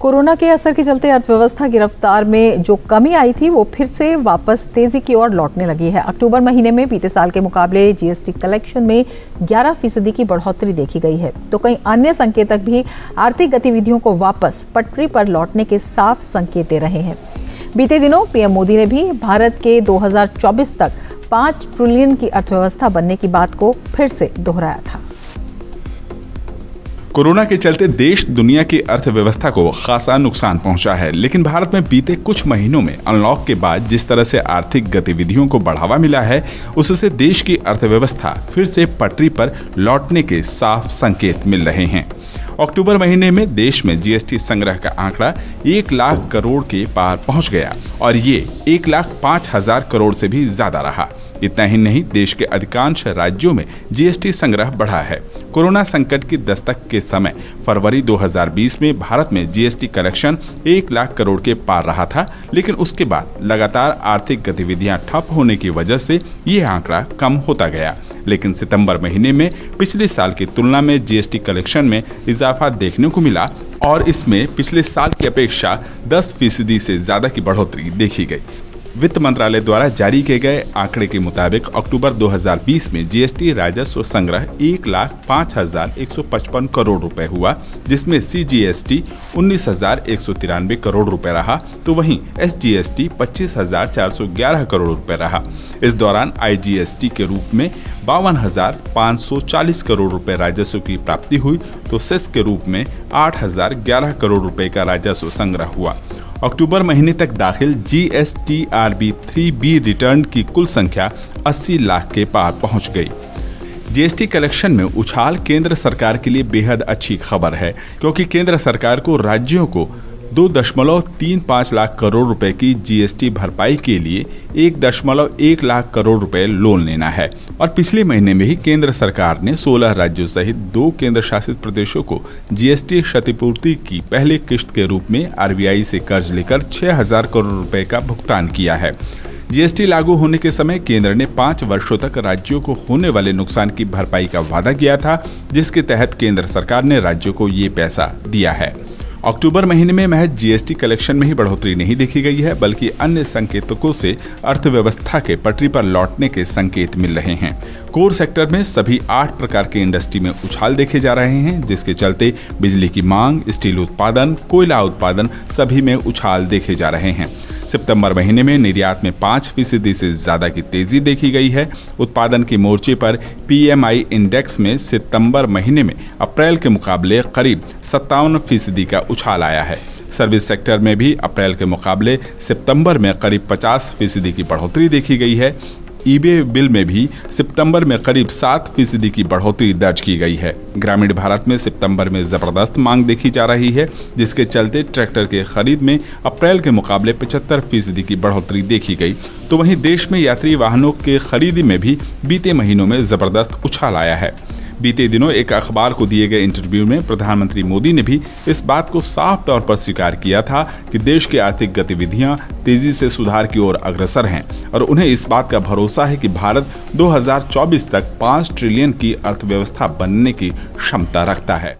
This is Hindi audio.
कोरोना के असर के चलते अर्थव्यवस्था की रफ्तार में जो कमी आई थी वो फिर से वापस तेजी की ओर लौटने लगी है। अक्टूबर महीने में बीते साल के मुकाबले जीएसटी कलेक्शन में 11% की बढ़ोतरी देखी गई है, तो कई अन्य संकेतक भी आर्थिक गतिविधियों को वापस पटरी पर लौटने के साफ संकेत दे रहे हैं। बीते दिनों पीएम मोदी ने भी भारत के 2024 तक 5 ट्रिलियन की अर्थव्यवस्था बनने की बात को फिर से दोहराया था। कोरोना के चलते देश दुनिया की अर्थव्यवस्था को खासा नुकसान पहुंचा है, लेकिन भारत में बीते कुछ महीनों में अनलॉक के बाद जिस तरह से आर्थिक गतिविधियों को बढ़ावा मिला है, उससे देश की अर्थव्यवस्था फिर से पटरी पर लौटने के साफ संकेत मिल रहे हैं। अक्टूबर महीने में देश में जीएसटी संग्रह का आंकड़ा 1 लाख करोड़ के पार पहुंच गया और ये 1,05,000 करोड़ से भी ज्यादा रहा। इतना ही नहीं, देश के अधिकांश राज्यों में जीएसटी संग्रह बढ़ा है। कोरोना संकट की दस्तक के समय फरवरी 2020 में भारत में जीएसटी कलेक्शन 1 लाख करोड़ के पार रहा था, लेकिन उसके बाद लगातार आर्थिक गतिविधियां ठप होने की वजह से ये आंकड़ा कम होता गया। लेकिन सितंबर महीने में पिछले साल की तुलना में जीएसटी कलेक्शन में इजाफा देखने को मिला और इसमें पिछले साल की अपेक्षा 10% से ज्यादा की बढ़ोतरी देखी गई। वित्त मंत्रालय द्वारा जारी किए गए आंकड़े के मुताबिक अक्टूबर 2020 में जीएसटी राजस्व संग्रह 1,05,155 करोड़ रुपए हुआ, जिसमें सीजीएसटी 19,193 करोड़ रुपए रहा, तो वहीं एसजीएसटी 25,411 करोड़ रुपए रहा। इस दौरान आईजीएसटी के रूप में 52,540 करोड़ रुपए राजस्व की प्राप्ति हुई, तो सेस के रूप में 8,011 करोड़ रुपए का राजस्व संग्रह हुआ। अक्टूबर महीने तक दाखिल जीएसटीआरबी 3B रिटर्न की कुल संख्या 80 लाख के पार पहुंच गई। जीएसटी कलेक्शन में उछाल केंद्र सरकार के लिए बेहद अच्छी खबर है, क्योंकि केंद्र सरकार को राज्यों को 2.35 लाख करोड़ रुपए की जीएसटी भरपाई के लिए 1.1 लाख करोड़ रुपए लोन लेना है और पिछले महीने में ही केंद्र सरकार ने 16 राज्यों सहित 2 केंद्र शासित प्रदेशों को जीएसटी क्षतिपूर्ति की पहली किश्त के रूप में आरबीआई से कर्ज लेकर 6,000 करोड़ रुपए का भुगतान किया है। जीएसटी लागू होने के समय केंद्र ने 5 वर्षों तक राज्यों को होने वाले नुकसान की भरपाई का वादा किया था, जिसके तहत केंद्र सरकार ने राज्यों को ये पैसा दिया है। अक्टूबर महीने में महज जीएसटी कलेक्शन में ही बढ़ोतरी नहीं देखी गई है, बल्कि अन्य संकेतकों से अर्थव्यवस्था के पटरी पर लौटने के संकेत मिल रहे हैं। कोर सेक्टर में सभी 8 प्रकार के इंडस्ट्री में उछाल देखे जा रहे हैं, जिसके चलते बिजली की मांग, स्टील उत्पादन, कोयला उत्पादन सभी में उछाल देखे जा रहे हैं। सितंबर महीने में निर्यात में 5% से ज्यादा की तेजी देखी गई है। उत्पादन के मोर्चे पर पीएमआई इंडेक्स में सितंबर महीने में अप्रैल के मुकाबले करीब 57% का उछाल आया है। सर्विस सेक्टर में भी अप्रैल के मुकाबले सितंबर में करीब 50% की बढ़ोतरी देखी गई है। ईबे बिल में भी सितंबर में करीब 7% की बढ़ोतरी दर्ज की गई है। ग्रामीण भारत में सितंबर में जबरदस्त मांग देखी जा रही है, जिसके चलते ट्रैक्टर के खरीद में अप्रैल के मुकाबले 75% की बढ़ोतरी देखी गई। तो वहीं देश में यात्री वाहनों के खरीदी में भी बीते महीनों में जबरदस्त उछाल आया है। बीते दिनों एक अखबार को दिए गए इंटरव्यू में प्रधानमंत्री मोदी ने भी इस बात को साफ तौर पर स्वीकार किया था कि देश की आर्थिक गतिविधियां तेजी से सुधार की ओर अग्रसर हैं और उन्हें इस बात का भरोसा है कि भारत 2024 तक 5 ट्रिलियन की अर्थव्यवस्था बनने की क्षमता रखता है।